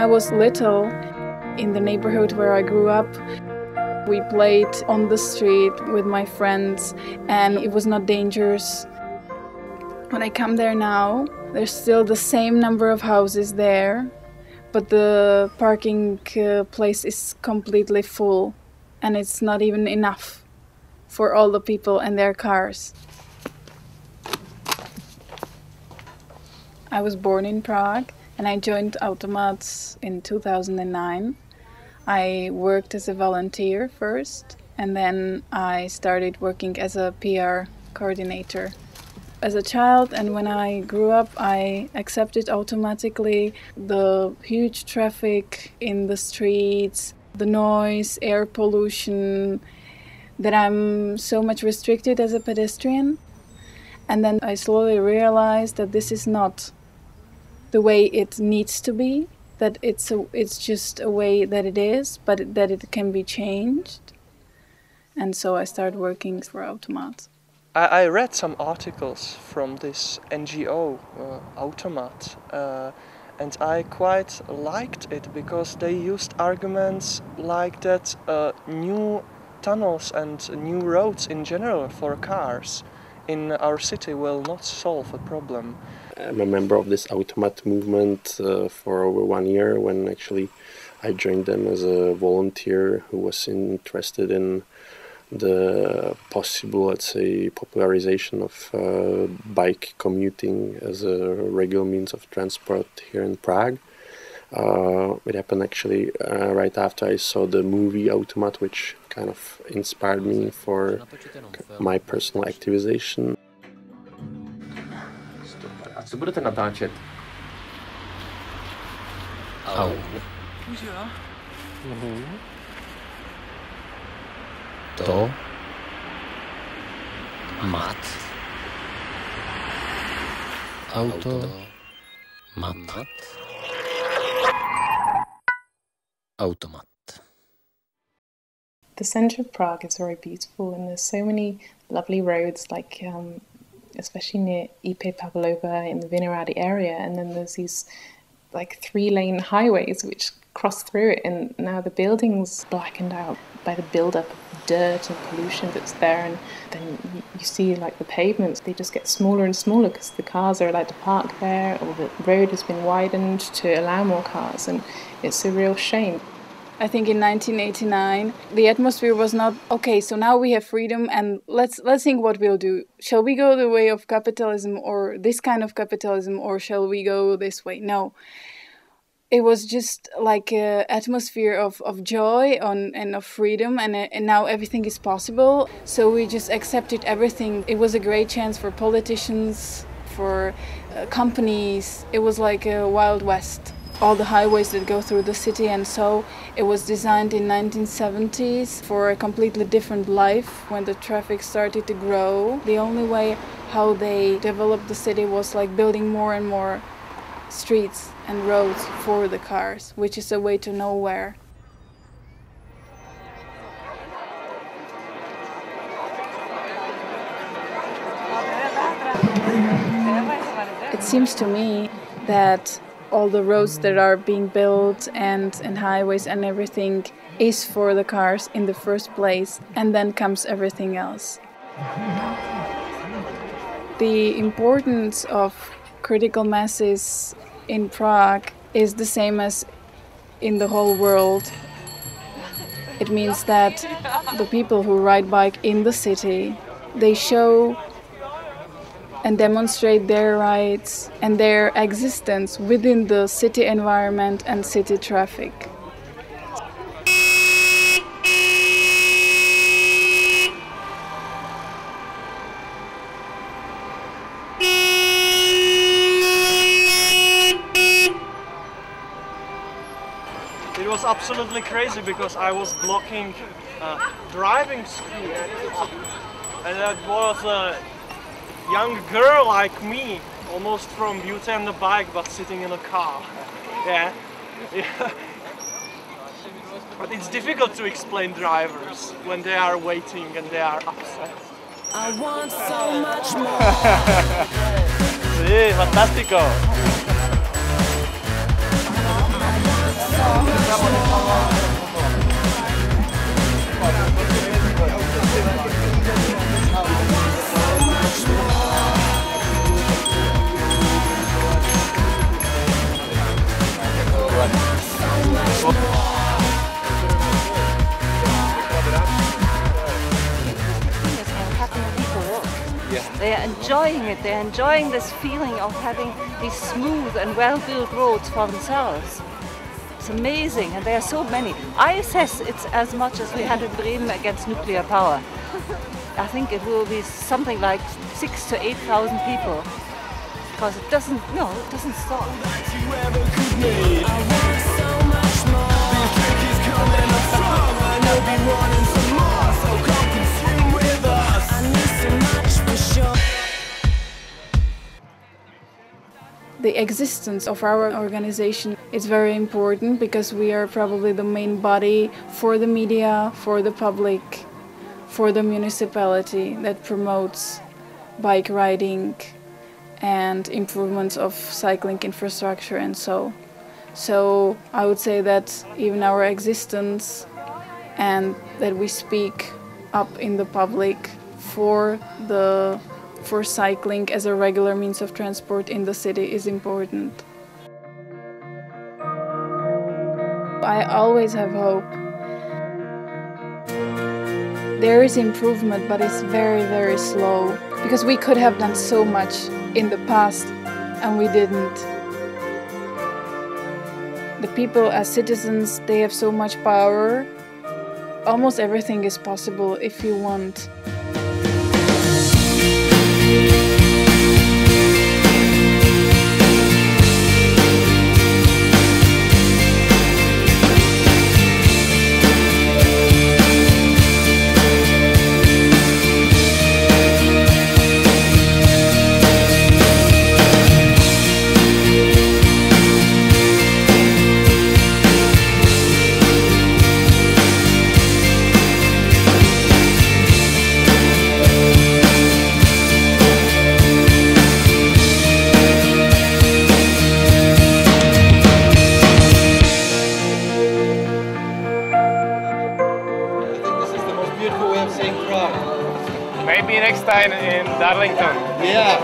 I was little, in the neighborhood where I grew up, we played on the street with my friends and it was not dangerous. When I come there now, there's still the same number of houses there, but the parking place is completely full and it's not even enough for all the people and their cars. I was born in Prague and I joined Homage in 2009. I worked as a volunteer first and then I started working as a PR coordinator. As a child and when I grew up, I accepted automatically the huge traffic in the streets, the noise, air pollution, that I'm so much restricted as a pedestrian. And then I slowly realized that this is not the way it needs to be, that it's just a way that it is, but that it can be changed. And so I started working for Homage. I read some articles from this NGO, Homage, and I quite liked it because they used arguments like that new tunnels and new roads in general for cars in our city will not solve a problem. I'm a member of this Homage movement for over 1 year when actually I joined them as a volunteer who was interested in the possible, let's say, popularization of bike commuting as a regular means of transport here in Prague. It happened actually right after I saw the movie Homage, which kind of inspired me for my personal activization. A co budete natáčet? Au. To mat. Auto mat. Automat. The centre of Prague is very beautiful and there's so many lovely roads, like especially near Ipe Pavlova in the Vinohrady area, and then there's these like 3-lane highways which cross through it, and now the building's blackened out by the build-up of dirt and pollution that's there, and then you see like the pavements, they just get smaller and smaller because the cars are allowed to park there, or the road has been widened to allow more cars, and it's a real shame. I think in 1989 the atmosphere was not okay, so now we have freedom and let's think what we'll do. Shall we go the way of capitalism or this kind of capitalism, or shall we go this way? No. It was just like an atmosphere of joy and of freedom, and now everything is possible. So we just accepted everything. It was a great chance for politicians, for companies. It was like a Wild West. All the highways that go through the city, and so it was designed in 1970s for a completely different life when the traffic started to grow. The only way how they developed the city was like building more and more streets and roads for the cars, which is a way to nowhere. It seems to me that all the roads that are being built and highways and everything is for the cars in the first place, and then comes everything else. The importance of critical masses in Prague is the same as in the whole world. It means that the people who ride bike in the city, they show and demonstrate their rights and their existence within the city environment and city traffic. It was absolutely crazy because I was blocking driving school, and that was a young girl like me, almost from Beauty and the Bike, but sitting in a car. Yeah. But it's difficult to explain drivers when they are waiting and they are upset. I want so much more. Sí, fantástico. They are enjoying it. They are enjoying this feeling of having these smooth and well-built roads for themselves. It's amazing, and there are so many. I assess it's as much as we had in Bremen against nuclear power. I think it will be something like 6,000 to 8,000 people, because it doesn't stop. The existence of our organization is very important because we are probably the main body for the media, for the public, for the municipality that promotes bike riding and improvements of cycling infrastructure and so. So I would say that even our existence and that we speak up in the public for cycling as a regular means of transport in the city is important. I always have hope. There is improvement, but it's very, very slow, because we could have done so much in the past and we didn't. The people as citizens, they have so much power. Almost everything is possible if you want. Maybe next time in Darlington. Yeah.